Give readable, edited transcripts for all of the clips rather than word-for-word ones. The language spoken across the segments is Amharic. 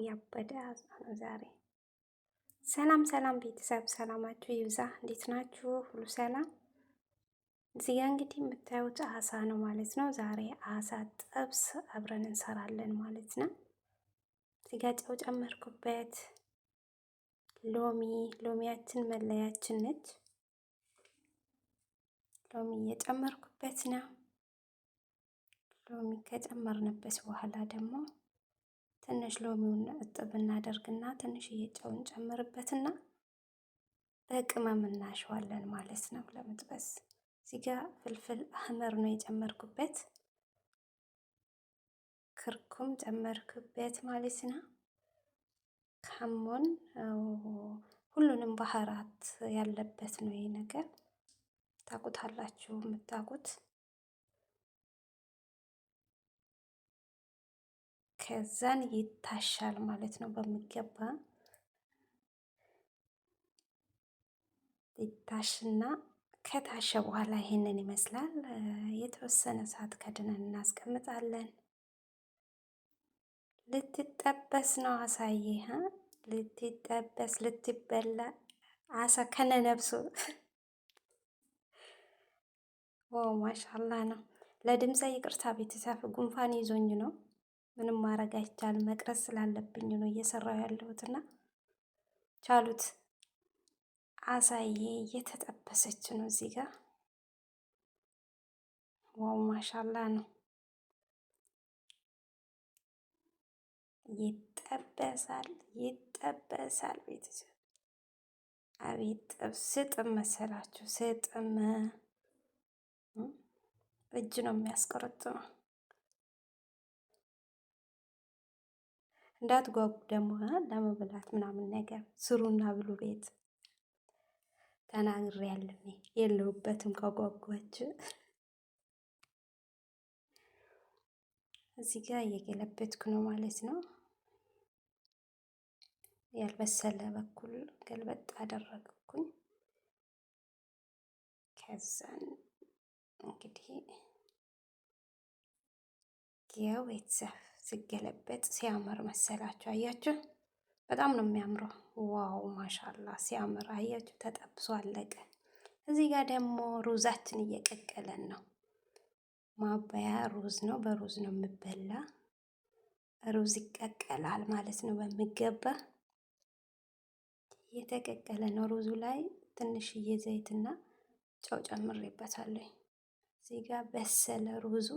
ያበደ አሳ ነው ዛሬ። ሰላም ሰላም ቤተሰብ ሰላማችሁ ይብዛ። እንዴት ናችሁ? ሁሉ ሰላም? እዚህ ጋ እንግዲህ የምታዩት አሳ ነው ማለት ነው። ዛሬ አሳ ጥብስ አብረን እንሰራለን ማለት ነው። እዚህ ጋ ጨው ጨመርኩበት። ሎሚያችን መለያችን ነች። ሎሚ እየጨመርኩበት ነው። ሎሚ ከጨመርንበት በኋላ ደግሞ ትንሽ ሎሚውን እጥብ እናደርግና ትንሽዬ ጨው እንጨምርበትና በቅመም እናሸዋለን ማለት ነው ለመጥበስ። እዚህ ጋር ፍልፍል አህመር ነው የጨመርኩበት፣ ክርኩም ጨመርኩበት ማለት ነው። ከሞን ሁሉንም ባህራት ያለበት ነው ይሄ ነገር፣ ታውቁታላችሁ የምታውቁት። ከዛን ይታሻል ማለት ነው በሚገባ ይታሽና ከታሸ በኋላ ይሄንን ይመስላል። የተወሰነ ሰዓት ከድነን እናስቀምጣለን። ልትጠበስ ነው አሳዬ፣ ልትጠበስ ልትበላ አሳ ከነነብሱ። ዋው ማሻአላ ነው። ለድምፄ ይቅርታ ቤተሰብ፣ ጉንፋን ይዞኝ ነው። ምንም ማድረግ አይቻልም። መቅረጽ ስላለብኝ ነው እየሰራው ያለሁትና ቻሉት። አሳዬ እየተጠበሰች ነው እዚህ ጋር። ዋው ማሻአላ ነው። ይጠበሳል ይጠበሳል ቤተሰብ። አቤት ጥብስ ስጥም መሰላችሁ፣ ስጥም እጅ ነው የሚያስቆረጥመው። እንዳትጓጉ ደግሞ ለመብላት ምናምን ነገር ስሩና ብሉ። ቤት ተናግሬያለሁ፣ የለሁበትም ከጓጓችሁ። እዚህ ጋር እየገለበትኩ ነው ማለት ነው። ያልበሰለ በኩል ገልበጥ አደረግኩኝ። ከዛን እንግዲህ ያው ቤተሰብ ሲገለበጥ ሲያምር መሰላችሁ፣ አያችሁ? በጣም ነው የሚያምረው። ዋው ማሻአላ ሲያምር፣ አያችሁ? ተጠብሶ አለቀ። እዚህ ጋር ደግሞ ሩዛችን እየቀቀለን ነው። ማባያ ሩዝ ነው፣ በሩዝ ነው የምበላ። ሩዝ ይቀቀላል ማለት ነው በሚገባ እየተቀቀለ ነው። ሩዙ ላይ ትንሽዬ ዘይትና ጨው ጨምሬበታለሁ። እዚህ ጋር በሰለ ሩዙ፣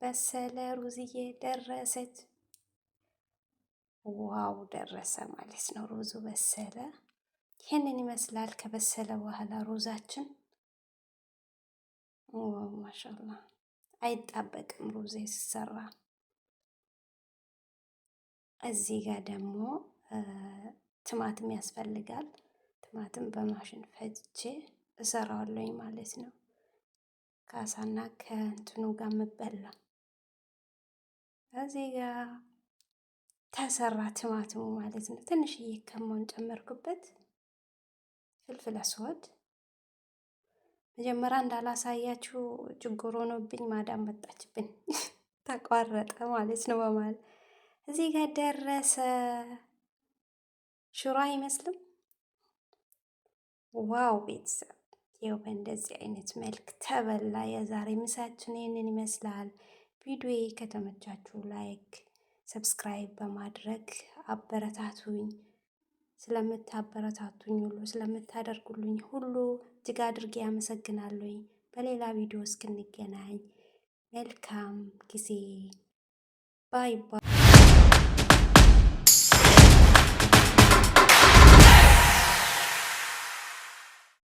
በሰለ ሩዝዬ ደረሰች። ዋው ደረሰ ማለት ነው። ሩዙ በሰለ። ይሄንን ይመስላል ከበሰለ በኋላ ሩዛችን። ዋው ማሻአላ አይጣበቅም ሩዝ ሲሰራ። እዚህ ጋር ደግሞ ቲማቲም ያስፈልጋል። ቲማቲም በማሽን ፈጭቼ እሰራዋለሁኝ ማለት ነው። ከአሳና ከእንትኑ ጋር የምበላ እዚህ ጋር ተሰራ ቲማቲሙ ማለት ነው። ትንሽዬ ከሞን ጨመርኩበት፣ ፍልፍል አስወድ። መጀመሪያ እንዳላሳያችሁ ችግር ሆኖብኝ ማዳም መጣችብኝ፣ ተቋረጠ ማለት ነው በማለት። እዚህ ጋር ደረሰ። ሽሮ አይመስልም? ዋው ቤተሰብ፣ ይኸው በእንደዚህ አይነት መልክ ተበላ። የዛሬ ምሳችን ይህንን ይመስላል። ቪዲዮዬ ከተመቻችሁ ላይክ፣ ሰብስክራይብ በማድረግ አበረታቱኝ። ስለምታበረታቱኝ ሁሉ ስለምታደርጉልኝ ሁሉ እጅግ አድርጌ አመሰግናለሁኝ። በሌላ ቪዲዮ እስክንገናኝ መልካም ጊዜ። ባይ ባይ።